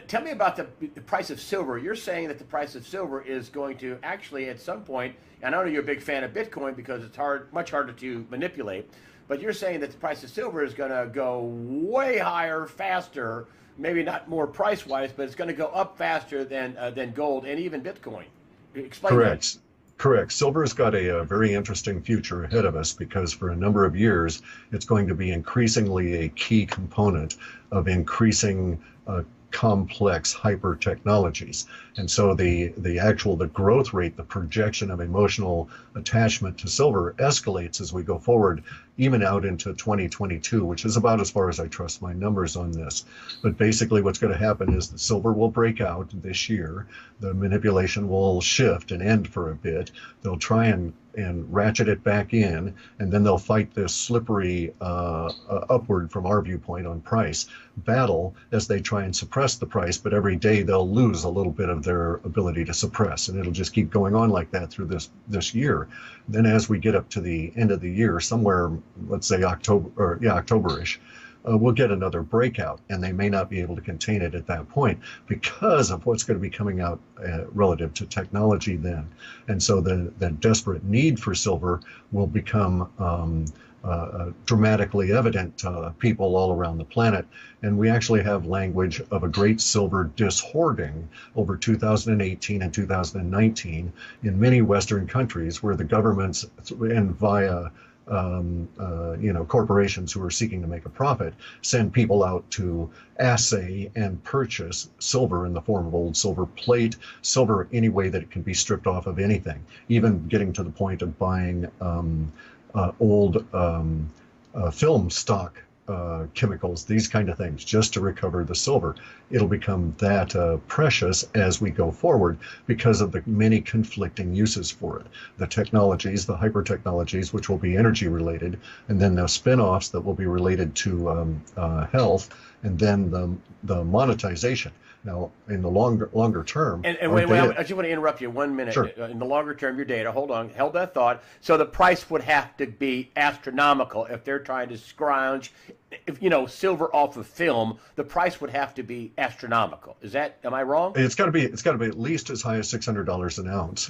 tell me about the price of silver. You're saying that the price of silver is going to actually, at some point, and I know you're a big fan of Bitcoin because it's much harder to manipulate, but you're saying that the price of silver is going to go way higher, faster, maybe not more price-wise, but it's going to go up faster than gold and even Bitcoin. Explain Correct. that. Correct. Silver's got a very interesting future ahead of us because for a number of years, it's going to be increasingly a key component of increasing complex hyper technologies. And so the growth rate, the projection of emotional attachment to silver escalates as we go forward, even out into 2022, which is about as far as I trust my numbers on this. But basically what's going to happen is that silver will break out this year. The manipulation will shift and end for a bit. They'll try and ratchet it back in, and then they'll fight this slippery upward from our viewpoint on price battle as they try and suppress the price, but every day they'll lose a little bit of their ability to suppress, and it'll just keep going on like that through this year. Then as we get up to the end of the year, somewhere, let's say October-ish, we'll get another breakout, and they may not be able to contain it at that point because of what's going to be coming out relative to technology then. And so the desperate need for silver will become dramatically evident to people all around the planet. And we actually have language of a great silver dishoarding over 2018 and 2019 in many Western countries where the governments, and via corporations who are seeking to make a profit, send people out to assay and purchase silver in the form of old silver plate, silver any way that it can be stripped off of anything, even getting to the point of buying old film stock chemicals, these kind of things, just to recover the silver. It'll become that precious as we go forward because of the many conflicting uses for it. The technologies, the hyper technologies, which will be energy related, and then the spin-offs that will be related to health, and then the monetization. Now, in the longer term... And wait, I just want to interrupt you 1 minute. Sure. In the longer term, your data, hold that thought. So the price would have to be astronomical if they're trying to scrounge, silver off of film. The price would have to be astronomical. Am I wrong? It's got to be at least as high as $600 an ounce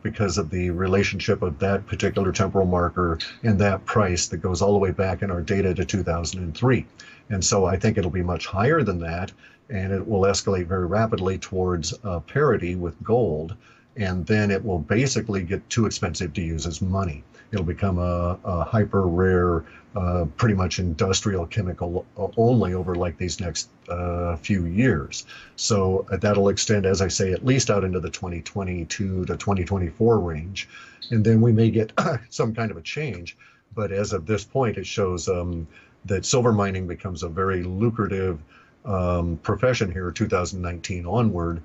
because of the relationship of that particular temporal marker and that price that goes all the way back in our data to 2003. And so I think it'll be much higher than that, and it will escalate very rapidly towards parity with gold, and then it will basically get too expensive to use as money. It'll become a hyper rare, pretty much industrial chemical only over like these next few years. So that'll extend, as I say, at least out into the 2022 to 2024 range, and then we may get some kind of a change. But as of this point, it shows that silver mining becomes a very lucrative profession here 2019 onward,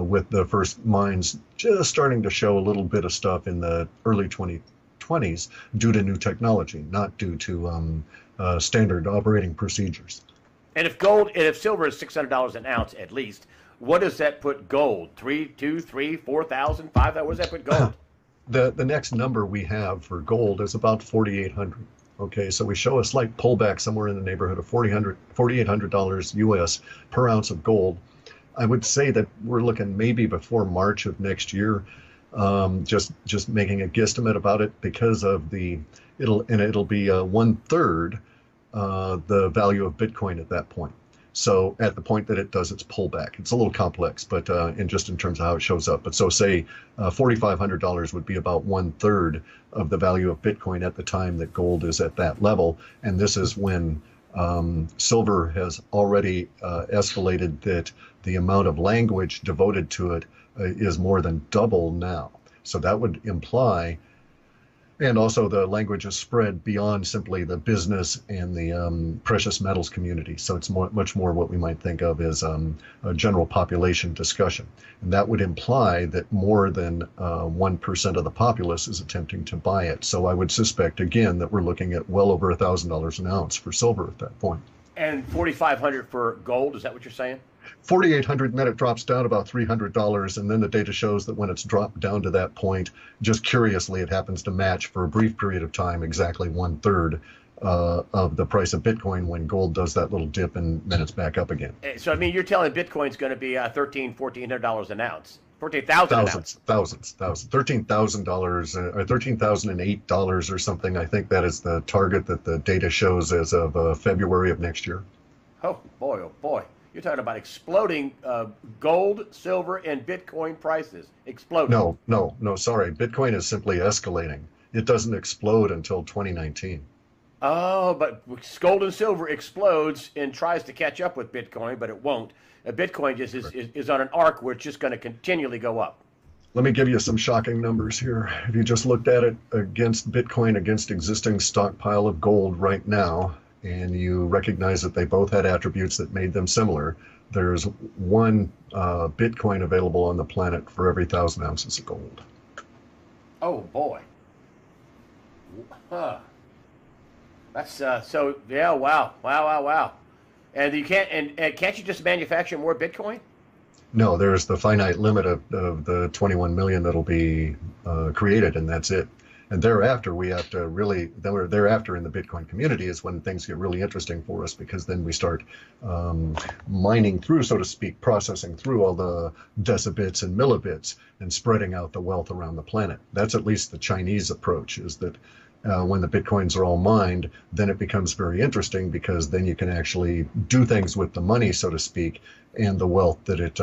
with the first mines just starting to show a little bit of stuff in the early 2020s due to new technology, not due to standard operating procedures. And if silver is $600 an ounce at least, what does that put gold? 3, 2, 3, 4,000, 5,000? What does that put gold? The next number we have for gold is about 4,800. Okay, so we show a slight pullback somewhere in the neighborhood of $4,800 US per ounce of gold. I would say that we're looking maybe before March of next year, just making a guesstimate about it because of it'll be 1/3 the value of Bitcoin at that point. So at the point that it does its pullback, it's a little complex, but in terms of how it shows up. But so say $4,500 would be about 1/3 of the value of Bitcoin at the time that gold is at that level. And this is when silver has already escalated that the amount of language devoted to it is more than double now. So that would imply, and also the language is spread beyond simply the business and the precious metals community. So it's much more what we might think of as a general population discussion. And that would imply that more than 1% of the populace is attempting to buy it. So I would suspect, again, that we're looking at well over $1,000 an ounce for silver at that point. And $4,500 for gold, is that what you're saying? 4,800, and then it drops down about $300, and then the data shows that when it's dropped down to that point, just curiously, it happens to match for a brief period of time exactly 1/3 of the price of Bitcoin when gold does that little dip and then it's back up again. So, I mean, you're telling Bitcoin's going to be $1,400 an ounce. 14,000 an ounce. Thousands. $13,000 or $13,008 or something. I think that is the target that the data shows as of February of next year. Oh boy. You're talking about exploding gold, silver, and Bitcoin prices. Exploding. No, sorry. Bitcoin is simply escalating. It doesn't explode until 2019. Oh, but gold and silver explodes and tries to catch up with Bitcoin, but it won't. Bitcoin just is on an arc where it's just going to continually go up. Let me give you some shocking numbers here. If you just looked at it against Bitcoin, against existing stockpile of gold right now, and you recognize that they both had attributes that made them similar, there's one Bitcoin available on the planet for every 1,000 ounces of gold. Oh, boy. Huh. That's so, yeah, wow. And you can't, and can't you just manufacture more Bitcoin? No, there's the finite limit of the 21 million that'll be created, and that's it. And thereafter, we have to really, thereafter in the Bitcoin community is when things get really interesting for us, because then we start mining through, so to speak, processing through all the decibits and millibits and spreading out the wealth around the planet. That's at least the Chinese approach, is that when the Bitcoins are all mined, then it becomes very interesting, because then you can actually do things with the money, so to speak, and the wealth that it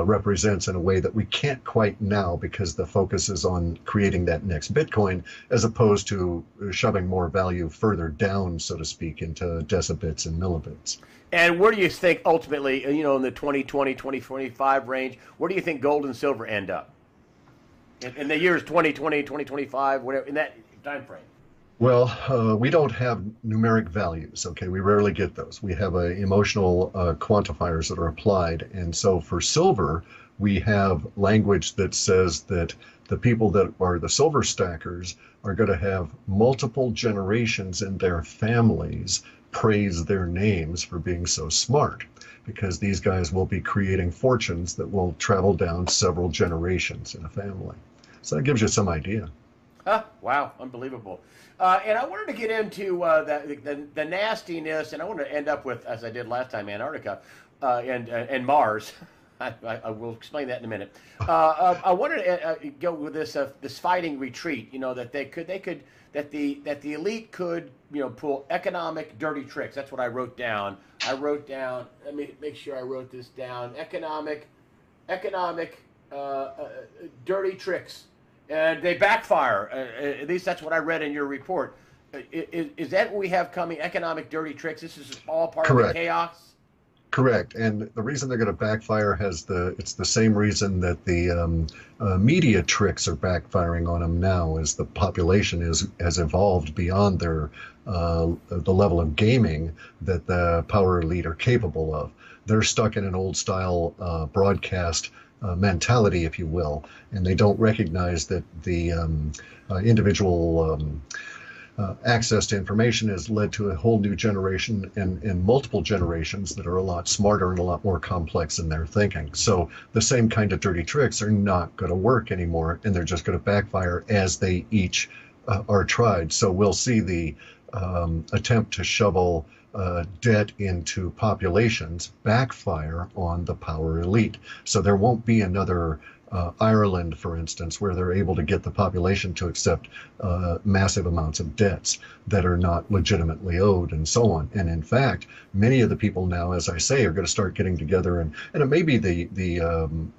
represents in a way that we can't quite now, because the focus is on creating that next Bitcoin as opposed to shoving more value further down, so to speak, into decibits and millibits. And where do you think ultimately, in the 2020, 2025 range, where do you think gold and silver end up? In the years 2020, 2025, whatever, in that time frame? Well, we don't have numeric values, okay? We rarely get those. We have emotional quantifiers that are applied. And so for silver, we have language that says that the people that are the silver stackers are going to have multiple generations in their families praise their names for being so smart, because these guys will be creating fortunes that will travel down several generations in a family. So that gives you some idea. Wow, unbelievable. And I wanted to get into the nastiness, and I want to end up with, as I did last time, Antarctica and Mars. I will explain that in a minute. I wanted to go with this fighting retreat. That that the elite could pull economic dirty tricks. That's what I wrote down. Let me make sure I wrote this down. Economic dirty tricks. And they backfire. At least that's what I read in your report. Is that what we have coming? Economic dirty tricks? This is all part of the chaos? Correct. And the reason they're going to backfire it's the same reason that the media tricks are backfiring on them now, as the population has evolved beyond the level of gaming that the power elite are capable of. They're stuck in an old style broadcast mentality, if you will, and they don't recognize that the individual access to information has led to a whole new generation and multiple generations that are a lot smarter and a lot more complex in their thinking. So the same kind of dirty tricks are not going to work anymore, and they're just going to backfire as they each are tried. So we'll see the attempt to shovel debt into populations backfire on the power elite. So there won't be another Ireland, for instance, where they're able to get the population to accept massive amounts of debts that are not legitimately owed, and so on. And in fact, many of the people now, as I say, are going to start getting together, and it may be the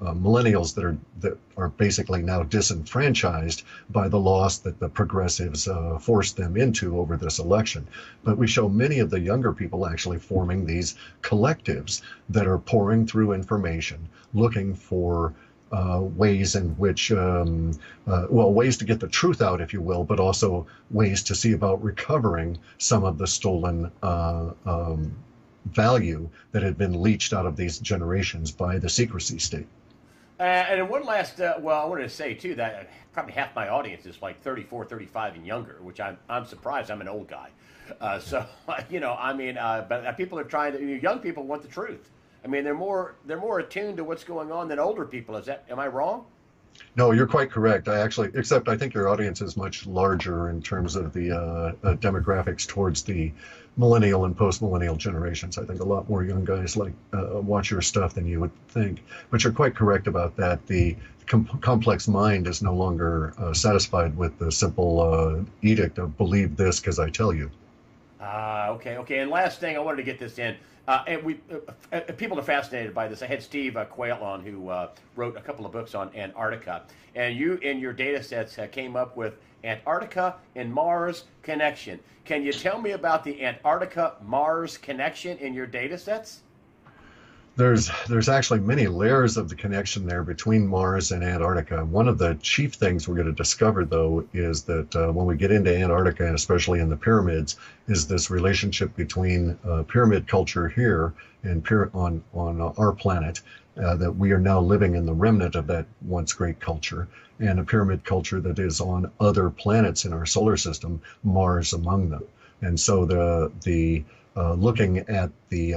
millennials that are basically now disenfranchised by the loss that the progressives forced them into over this election. But we show many of the younger people actually forming these collectives that are pouring through information, looking for ways in which, ways to get the truth out, if you will, but also ways to see about recovering some of the stolen value that had been leached out of these generations by the secrecy state. And one last, I wanted to say, too, that probably half my audience is like 34, 35 and younger, which I'm surprised. I'm an old guy. But people are trying to, young people want the truth. I mean, they're more attuned to what's going on than older people. Am I wrong? No, you're quite correct. Except I think your audience is much larger in terms of the demographics towards the millennial and post-millennial generations. I think a lot more young guys watch your stuff than you would think. But you're quite correct about that. The complex mind is no longer satisfied with the simple edict of believe this because I tell you. Okay. And last thing, I wanted to get this in. People are fascinated by this. I had Steve Quayle on, who wrote a couple of books on Antarctica, and you in your data sets came up with Antarctica and Mars connection. Can you tell me about the Antarctica-Mars connection in your data sets? There's actually many layers of the connection there between Mars and Antarctica. One of the chief things we're going to discover, though, is that when we get into Antarctica, and especially in the pyramids, is this relationship between pyramid culture here and on our planet, that we are now living in the remnant of that once great culture, and a pyramid culture that is on other planets in our solar system, Mars among them. And so the looking at the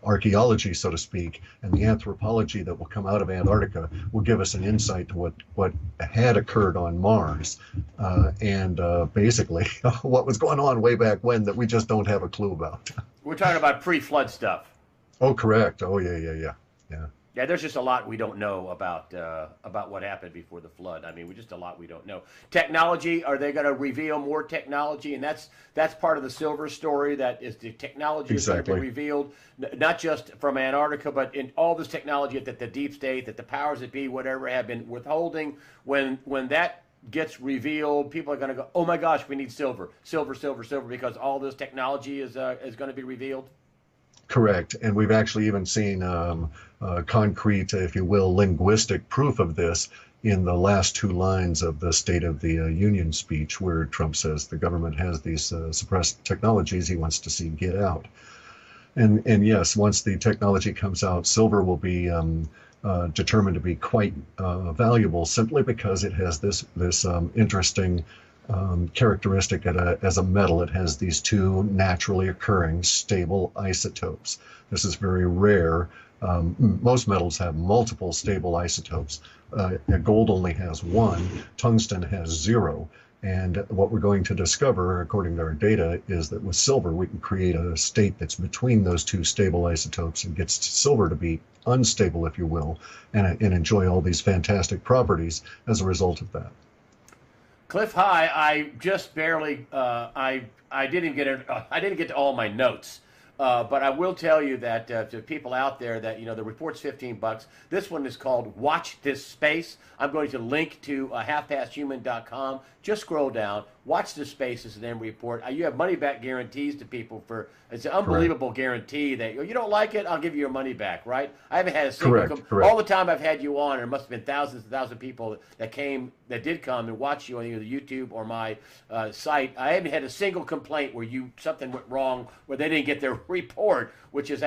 archaeology, so to speak, and the anthropology that will come out of Antarctica will give us an insight to what had occurred on Mars, and basically what was going on way back when that we just don't have a clue about. We're talking about pre-flood stuff. Oh, correct. Oh, yeah. Yeah, there's just a lot we don't know about what happened before the flood. I mean, just a lot we don't know. Technology, are they going to reveal more technology? And that's part of the silver story, that is the technology is going to be revealed, not just from Antarctica, but in all this technology that the deep state, that the powers that be, whatever, have been withholding. When that gets revealed, people are going to go, oh my gosh, we need silver, because all this technology is going to be revealed. Correct. And we've actually even seen concrete, if you will, linguistic proof of this in the last two lines of the State of the Union speech, where Trump says the government has these suppressed technologies he wants to see get out. And yes, once the technology comes out, silver will be determined to be quite valuable, simply because it has this interesting characteristic as a metal. It has these two naturally occurring stable isotopes. This is very rare. Most metals have multiple stable isotopes. Gold only has one. Tungsten has zero. And what we're going to discover, according to our data, is that with silver, we can create a state that's between those two stable isotopes and gets silver to be unstable, if you will, and enjoy all these fantastic properties as a result of that. Clif, hi. I just barely. I didn't get to all my notes, but I will tell you that to people out there that the report's $15. This one is called "Watch This Space." I'm going to link to halfpasthuman.com. Just scroll down. Watch This Space is the name of the report. You have money back guarantees to people for. It's an unbelievable guarantee that you don't like it, I'll give you your money back. Right? I haven't had a single. Correct. All the time I've had you on, there must have been thousands and thousands of people that did come and watch you on either YouTube or my site. I haven't had a single complaint where something went wrong, where they didn't get their report, which is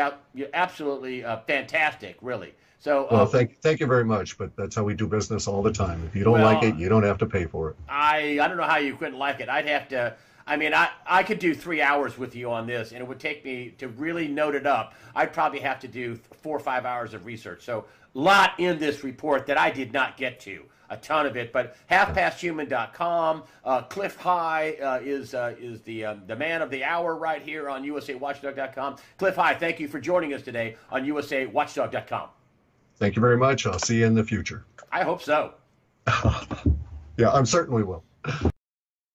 absolutely fantastic, really. So, well, thank you very much, but that's how we do business all the time. If you don't like it, you don't have to pay for it. I don't know how you couldn't like it. I'd have to. I mean, I could do 3 hours with you on this, and it would take me to really note it up. I'd probably have to do 4 or 5 hours of research. So, a lot in this report that I did not get to. A ton of it, but halfpasthuman.com. Clif High is the man of the hour right here on USAWatchdog.com. Clif High, thank you for joining us today on USAWatchdog.com. Thank you very much. I'll see you in the future. I hope so. Yeah, I'm certain we will.